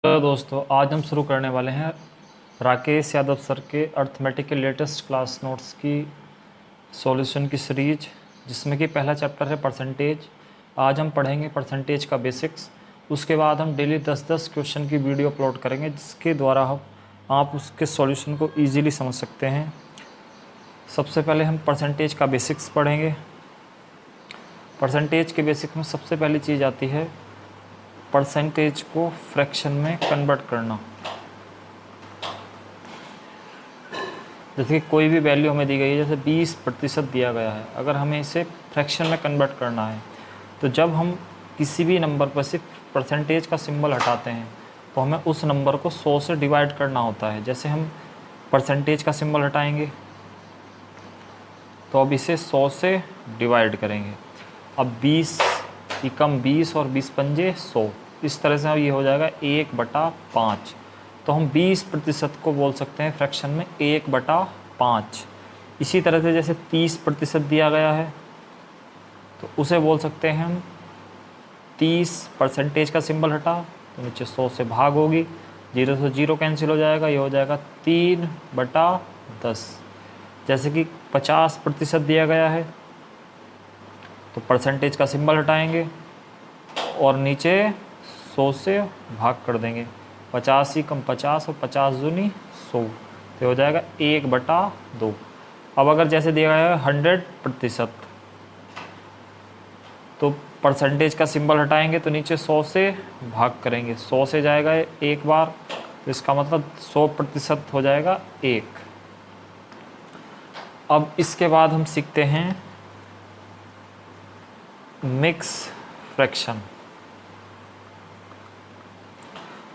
तो दोस्तों आज हम शुरू करने वाले हैं राकेश यादव सर के अर्थमेटिक के लेटेस्ट क्लास नोट्स की सॉल्यूशन की सीरीज, जिसमें कि पहला चैप्टर है परसेंटेज। आज हम पढ़ेंगे परसेंटेज का बेसिक्स। उसके बाद हम डेली 10-10 क्वेश्चन की वीडियो अपलोड करेंगे, जिसके द्वारा आप उसके सॉल्यूशन को ईजीली समझ सकते हैं। सबसे पहले हम परसेंटेज का बेसिक्स पढ़ेंगे। परसेंटेज के बेसिक में सबसे पहली चीज़ आती है परसेंटेज को फ्रैक्शन में कन्वर्ट करना। जैसे कि कोई भी वैल्यू हमें दी गई है, जैसे 20% दिया गया है, अगर हमें इसे फ्रैक्शन में कन्वर्ट करना है तो जब हम किसी भी नंबर पर सिर्फ परसेंटेज का सिंबल हटाते हैं तो हमें उस नंबर को 100 से डिवाइड करना होता है। जैसे हम परसेंटेज का सिंबल हटाएंगे तो अब इसे 100 से डिवाइड करेंगे। अब 20 एकम 20 और 20 पंजे 100, इस तरह से ये हो जाएगा 1/5। तो हम 20% को बोल सकते हैं फ्रैक्शन में 1/5। इसी तरह से जैसे 30% दिया गया है तो उसे बोल सकते हैं हम 30 परसेंटेज का सिंबल हटा तो नीचे 100 से भाग होगी, 0 से 0 कैंसिल हो जाएगा, ये हो जाएगा 3/10। जैसे कि 50% दिया गया है तो परसेंटेज का सिंबल हटाएंगे और नीचे 100 से भाग कर देंगे। 50 एकम 50 और 50 दूनी 100, तो हो जाएगा 1/2। अब अगर जैसे दिया गया है 100%, तो परसेंटेज का सिंबल हटाएंगे तो नीचे 100 से भाग करेंगे, 100 से जाएगा एक बार, तो इसका मतलब 100% हो जाएगा 1। अब इसके बाद हम सीखते हैं मिक्स फ्रैक्शन,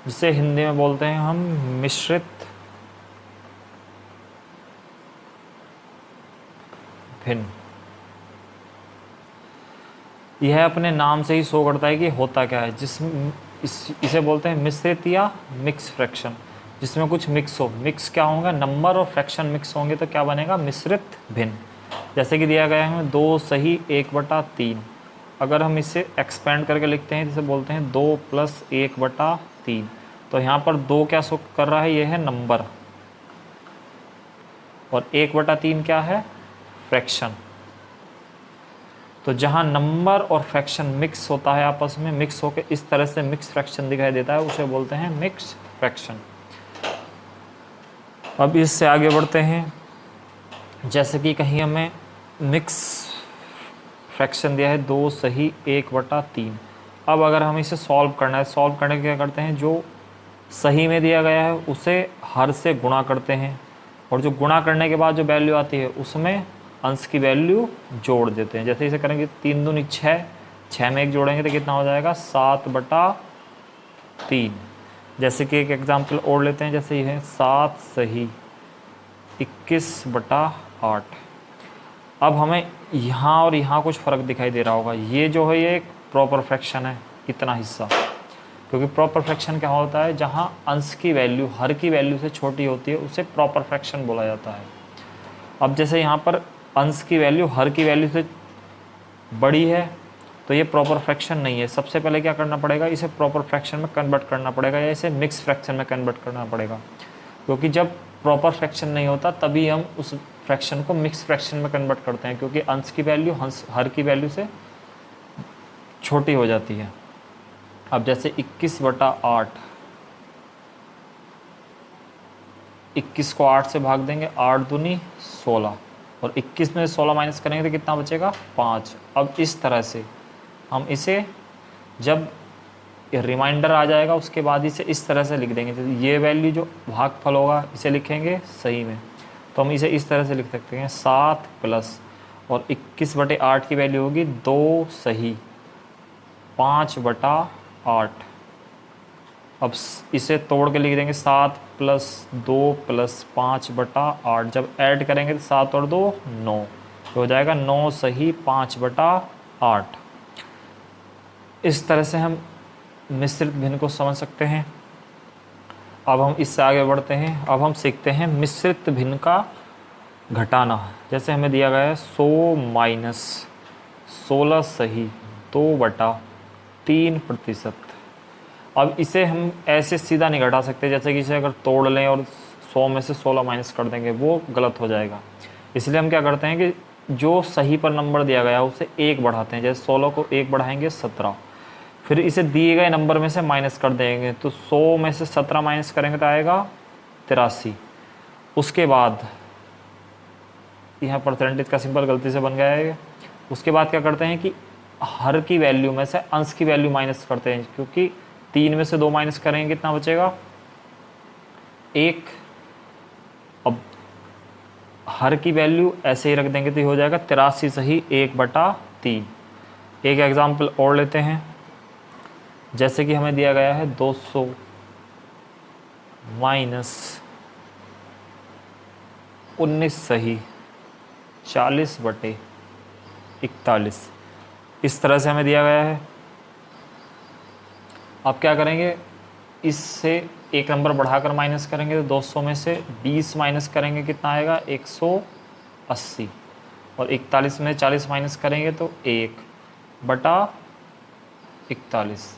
जिसे हिंदी में बोलते हैं हम मिश्रित भिन्न। यह अपने नाम से ही शो करता है कि होता क्या है। इसे बोलते हैं मिश्रित या मिक्स फ्रैक्शन, जिसमें कुछ मिक्स हो। मिक्स क्या होगा? नंबर और फ्रैक्शन मिक्स होंगे तो क्या बनेगा? मिश्रित भिन्न। जैसे कि दिया गया है हमें 2 सही 1/3। अगर हम इसे एक्सपेंड करके लिखते हैं, जिसे बोलते हैं 2 + 1/3। तो यहाँ पर 2 क्या शो कर रहा है? ये है नंबर, और 1/3 क्या है? फ्रैक्शन। तो जहाँ नंबर और फ्रैक्शन मिक्स होता है, आपस में मिक्स होकर इस तरह से मिक्स फ्रैक्शन दिखाई देता है, उसे बोलते हैं मिक्स फ्रैक्शन। अब इससे आगे बढ़ते हैं। जैसे कि कहीं हमें मिक्स फ्रैक्शन दिया है 2 सही 1/3। अब अगर हमें इसे सॉल्व करना है, सॉल्व करने के क्या करते हैं? जो सही में दिया गया है उसे हर से गुणा करते हैं, और जो गुणा करने के बाद जो वैल्यू आती है उसमें अंश की वैल्यू जोड़ देते हैं। जैसे इसे करेंगे 3 दूनी 6, 6 में 1 जोड़ेंगे तो कितना हो जाएगा? 7/3। जैसे कि एक एग्जाम्पल और लेते हैं, जैसे ये है 7 सही 21/8। अब हमें यहाँ और यहाँ कुछ फ़र्क दिखाई दे रहा होगा। ये जो है ये एक प्रॉपर फ्रैक्शन है, इतना हिस्सा, क्योंकि प्रॉपर फ्रैक्शन क्या होता है? जहाँ अंश की वैल्यू हर की वैल्यू से छोटी होती है उसे प्रॉपर फ्रैक्शन बोला जाता है। अब जैसे यहाँ पर अंश की वैल्यू हर की वैल्यू से बड़ी है तो ये प्रॉपर फ्रैक्शन नहीं है। सबसे पहले क्या करना पड़ेगा? इसे प्रॉपर फ्रैक्शन में कन्वर्ट करना पड़ेगा, या इसे मिक्स फ्रैक्शन में कन्वर्ट करना पड़ेगा, क्योंकि जब प्रॉपर फ्रैक्शन नहीं होता तभी हम उस फ्रैक्शन को मिक्स फ्रैक्शन में कन्वर्ट करते हैं, क्योंकि अंश की वैल्यू हर की वैल्यू से छोटी हो जाती है। अब जैसे 21/8, 21 को 8 से भाग देंगे, 8 दूनी 16, और 21 में 16 माइनस करेंगे तो कितना बचेगा? 5। अब इस तरह से हम इसे, जब रिमाइंडर आ जाएगा उसके बाद इसे इस तरह से लिख देंगे। तो ये वैल्यू जो भागफल होगा इसे लिखेंगे सही में, तो हम इसे इस तरह से लिख सकते हैं 7 प्लस, और 21/8 की वैल्यू होगी 2 सही 5/8। अब इसे तोड़ के लिख देंगे 7 + 2 + 5/8। जब ऐड करेंगे तो 7 और 2 9, तो हो जाएगा 9 सही 5/8। इस तरह से हम मिश्रित भिन्न को समझ सकते हैं। अब हम इससे आगे बढ़ते हैं। अब हम सीखते हैं मिश्रित भिन्न का घटाना। जैसे हमें दिया गया है 100 - 16 सही 2/3%। अब इसे हम ऐसे सीधा नहीं घटा सकते, जैसे कि इसे अगर तोड़ लें और 100 में से 16 माइनस कर देंगे, वो गलत हो जाएगा। इसलिए हम क्या करते हैं कि जो सही पर नंबर दिया गया है उसे 1 बढ़ाते हैं। जैसे 16 को 1 बढ़ाएंगे 17, फिर इसे दिए गए नंबर में से माइनस कर देंगे, तो 100 में से 17 माइनस करेंगे तो आएगा 83। उसके बाद यहाँ परसेंटेज का सिंबल गलती से बन गया है। उसके बाद क्या करते हैं कि हर की वैल्यू में से अंश की वैल्यू माइनस करते हैं, क्योंकि 3 में से 2 माइनस करेंगे कितना बचेगा, 1। अब हर की वैल्यू ऐसे ही रख देंगे तो ये हो जाएगा 83 सही 1/3। एक एग्जाम्पल और लेते हैं, जैसे कि हमें दिया गया है 200 माइनस 19 सही 40/41। इस तरह से हमें दिया गया है। अब क्या करेंगे, इससे एक नंबर बढ़ाकर माइनस करेंगे तो 200 में से 20 माइनस करेंगे कितना आएगा, 180। और 41 में 40 माइनस करेंगे तो 1/41।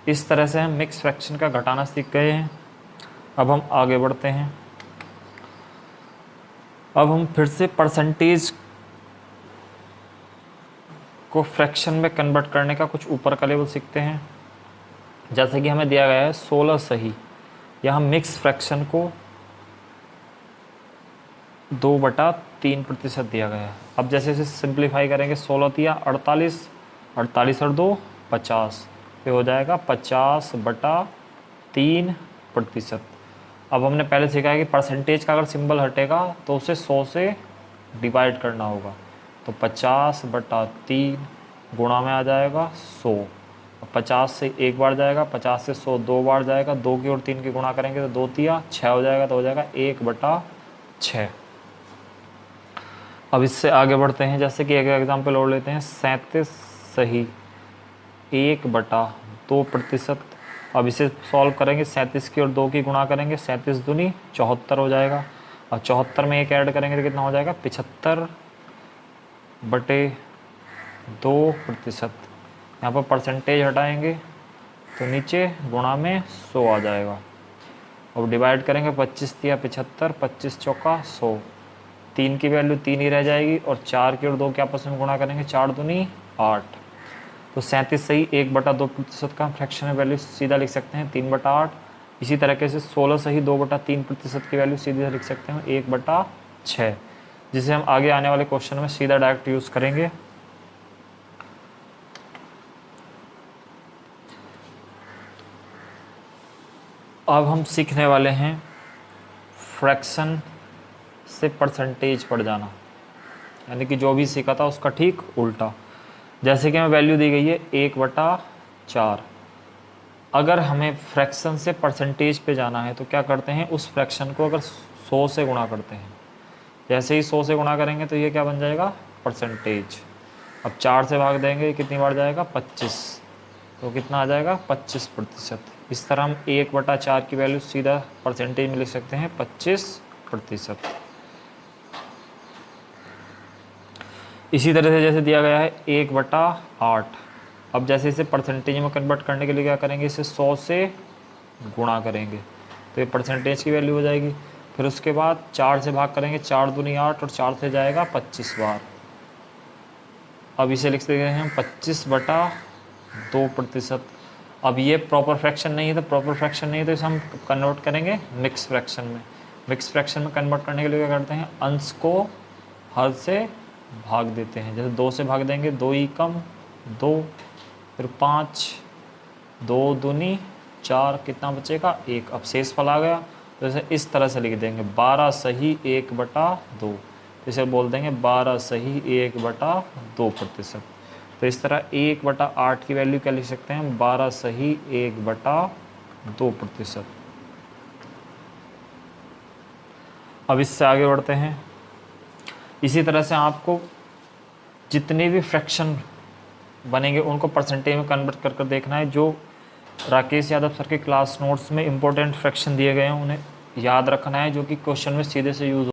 इस तरह से हम मिक्स फ्रैक्शन का घटाना सीख गए हैं। अब हम आगे बढ़ते हैं। अब हम फिर से परसेंटेज को फ्रैक्शन में कन्वर्ट करने का कुछ ऊपर का लेवल सीखते हैं। जैसे कि हमें दिया गया है 16 सही, यहाँ मिक्स फ्रैक्शन को 2/3% दिया गया है। अब जैसे इसे सिंप्लीफाई करेंगे, 16 दिया 48, 48 और 2 50, ये हो जाएगा 50/3%। अब हमने पहले सीखा है कि परसेंटेज का अगर सिंबल हटेगा तो उसे 100 से डिवाइड करना होगा, तो 50/3 गुणा में आ जाएगा 100। 50 से 1 बार जाएगा, 50 से 100 2 बार जाएगा, 2 की और 3 की गुणा करेंगे तो 2 तिया 6 हो जाएगा, तो हो जाएगा 1/6। अब इससे आगे बढ़ते हैं, जैसे कि एक एग्जांपल और लेते हैं, 37 सही 1/2%। अब इसे सॉल्व करेंगे, 37 की और 2 की गुणा करेंगे, 37 दूनी 74 हो जाएगा, और 74 में 1 ऐड करेंगे तो कितना हो जाएगा, 75/2%। यहाँ पर परसेंटेज हटाएंगे तो नीचे गुणा में 100 आ जाएगा। अब डिवाइड करेंगे, 25 दिया 75, 25 चौका 100, 3 की वैल्यू 3 ही रह जाएगी, और 4 की और 2 के आपस में गुणा करेंगे, 4 दूनी 8। तो 37 सही 1/2% का फ्रैक्शन वैल्यू सीधा लिख सकते हैं 3/8। इसी तरीके से 16 सही 2/3% की वैल्यू सीधा लिख सकते हैं 1/6, जिसे हम आगे आने वाले क्वेश्चन में सीधा डायरेक्ट यूज़ करेंगे। अब हम सीखने वाले हैं फ्रैक्शन से परसेंटेज पढ़ जाना, यानी कि जो भी सीखा था उसका ठीक उल्टा। जैसे कि हमें वैल्यू दी गई है 1/4। अगर हमें फ्रैक्शन से परसेंटेज पे जाना है तो क्या करते हैं, उस फ्रैक्शन को अगर 100 से गुणा करते हैं, जैसे ही 100 से गुणा करेंगे तो ये क्या बन जाएगा, परसेंटेज। अब 4 से भाग देंगे, कितनी बार जाएगा, 25, तो कितना आ जाएगा, 25%। इस तरह हम 1/4 की वैल्यू सीधा परसेंटेज में लिख सकते हैं 25%। इसी तरह से जैसे दिया गया है 1/8। अब जैसे इसे परसेंटेज में कन्वर्ट करने के लिए क्या करेंगे, इसे 100 से गुणा करेंगे तो ये परसेंटेज की वैल्यू हो जाएगी। फिर उसके बाद 4 से भाग करेंगे, 4 दूनी 8, और 4 से जाएगा 25 बार। अब इसे लिख सकते हैं 25/2%। अब ये प्रॉपर फ्रैक्शन नहीं है, तो प्रॉपर फ्रैक्शन नहीं है तो इसे हम कन्वर्ट करेंगे मिक्स फ्रैक्शन में। मिक्स फ्रैक्शन में कन्वर्ट करने के लिए क्या करते हैं, अंश को हर से भाग देते हैं। जैसे 2 से भाग देंगे, 2 ही कम 2, फिर 5, 2 दूनी 4, कितना बचेगा, 1। अब शेष फल आ गया, तो इसे इस तरह से लिख देंगे 12 सही 1/2, तो इसे बोल देंगे 12 सही 1/2%। तो इस तरह 1/8 की वैल्यू क्या लिख सकते हैं, 12 सही 1/2%। अब इससे आगे बढ़ते हैं। इसी तरह से आपको जितने भी फ्रैक्शन बनेंगे उनको परसेंटेज में कन्वर्ट कर देखना है। जो राकेश यादव सर के क्लास नोट्स में इंपॉर्टेंट फ्रैक्शन दिए गए हैं उन्हें याद रखना है, जो कि क्वेश्चन में सीधे से यूज़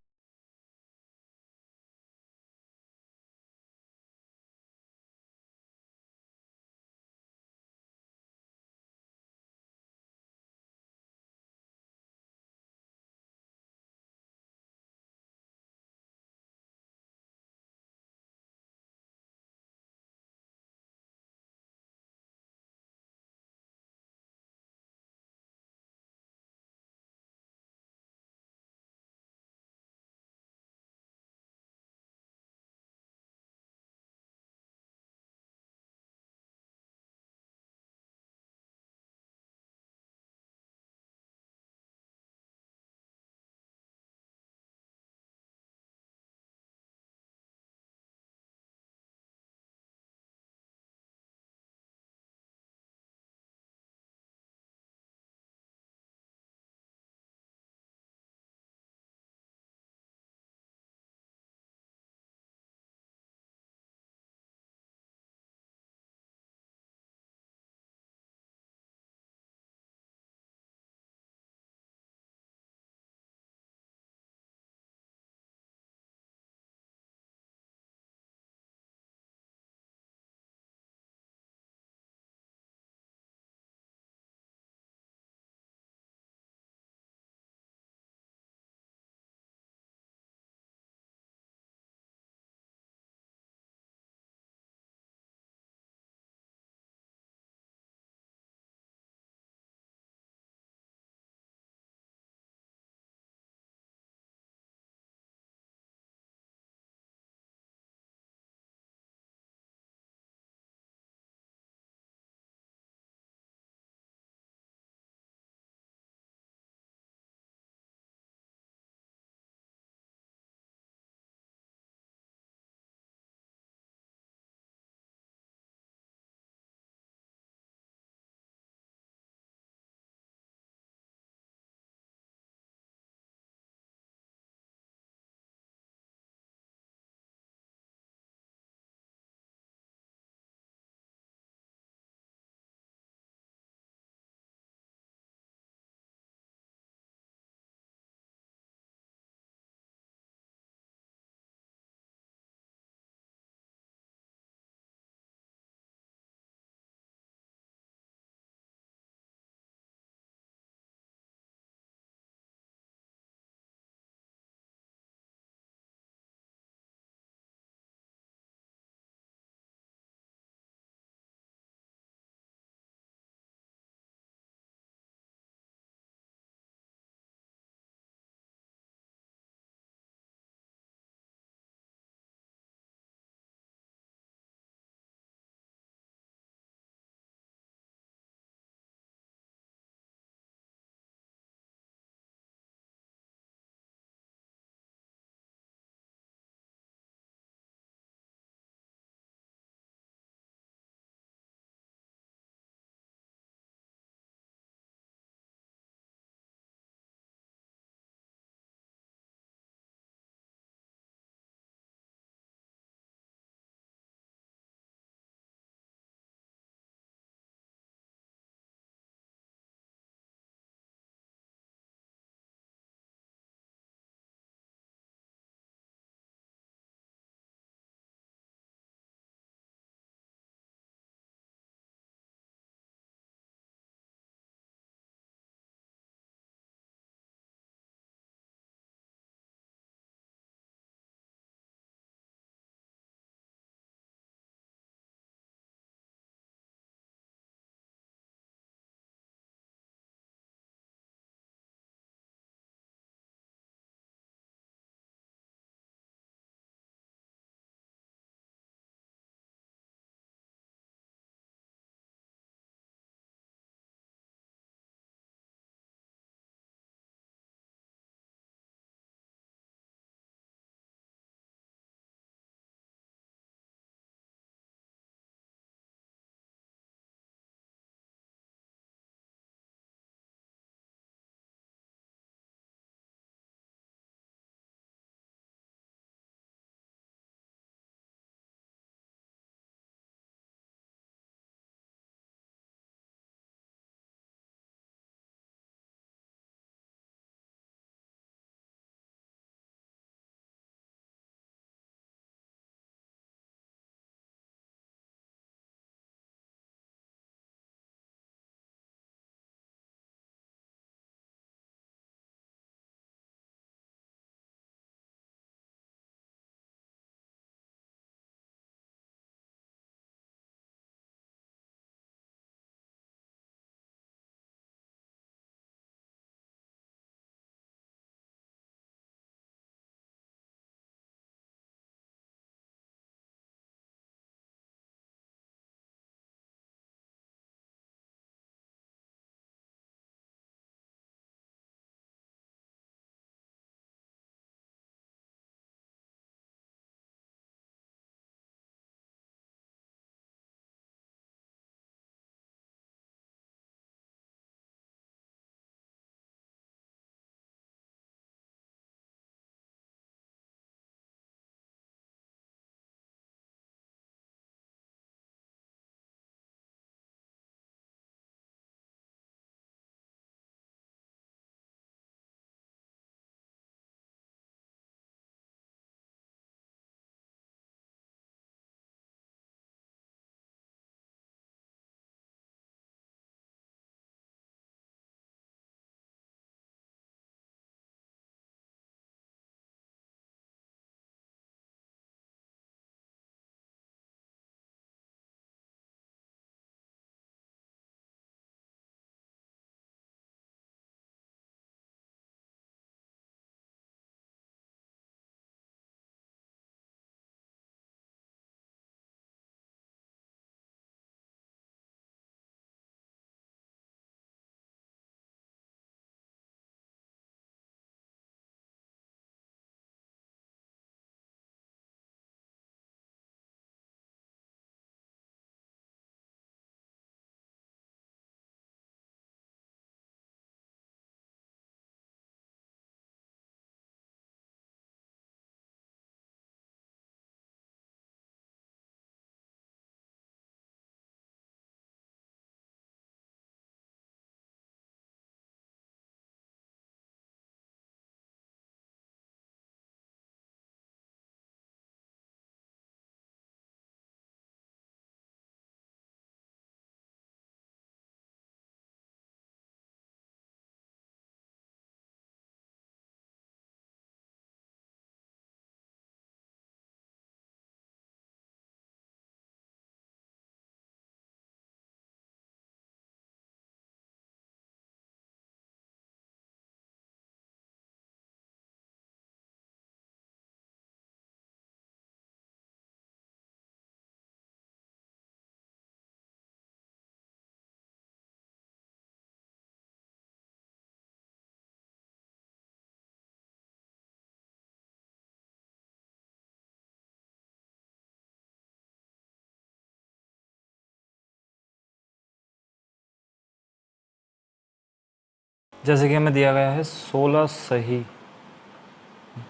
जैसे कि हमें दिया गया है 16 सही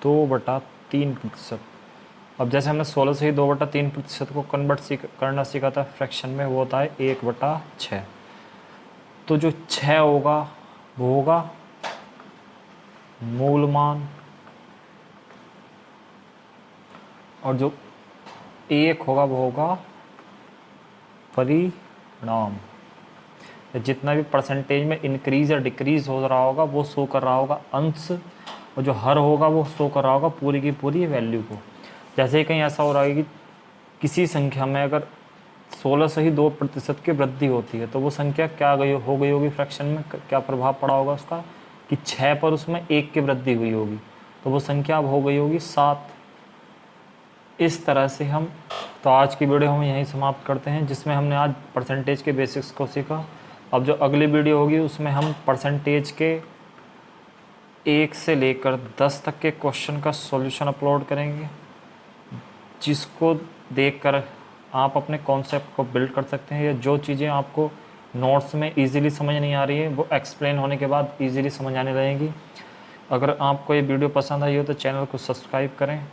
2/3%। अब जैसे हमने 16 सही 2/3% को कन्वर्ट करना सीखा था फ्रैक्शन में, वो होता है 1/6। तो जो 6 होगा वो होगा मूल मान, और जो 1 होगा वो होगा परिणाम। जितना भी परसेंटेज में इंक्रीज या डिक्रीज हो रहा होगा वो शो कर रहा होगा अंश, और जो हर होगा वो शो कर रहा होगा पूरी की पूरी वैल्यू को। जैसे ही कहीं ऐसा हो रहा है कि किसी संख्या में अगर 16 से ही 2% की वृद्धि होती है तो वो संख्या क्या हो गई होगी फ्रैक्शन में, क्या प्रभाव पड़ा होगा उसका कि 6 पर उसमें 1 की वृद्धि हुई होगी, तो वो संख्या अब हो गई होगी 7। इस तरह से हम, तो आज की वीडियो हम यहीं समाप्त करते हैं, जिसमें हमने आज परसेंटेज के बेसिक्स को सीखा। अब जो अगली वीडियो होगी उसमें हम परसेंटेज के 1 से लेकर 10 तक के क्वेश्चन का सॉल्यूशन अपलोड करेंगे, जिसको देखकर आप अपने कॉन्सेप्ट को बिल्ड कर सकते हैं, या जो चीज़ें आपको नोट्स में इजीली समझ नहीं आ रही है वो एक्सप्लेन होने के बाद इजीली समझ आने लगेंगी। अगर आपको ये वीडियो पसंद आई हो तो चैनल को सब्सक्राइब करें।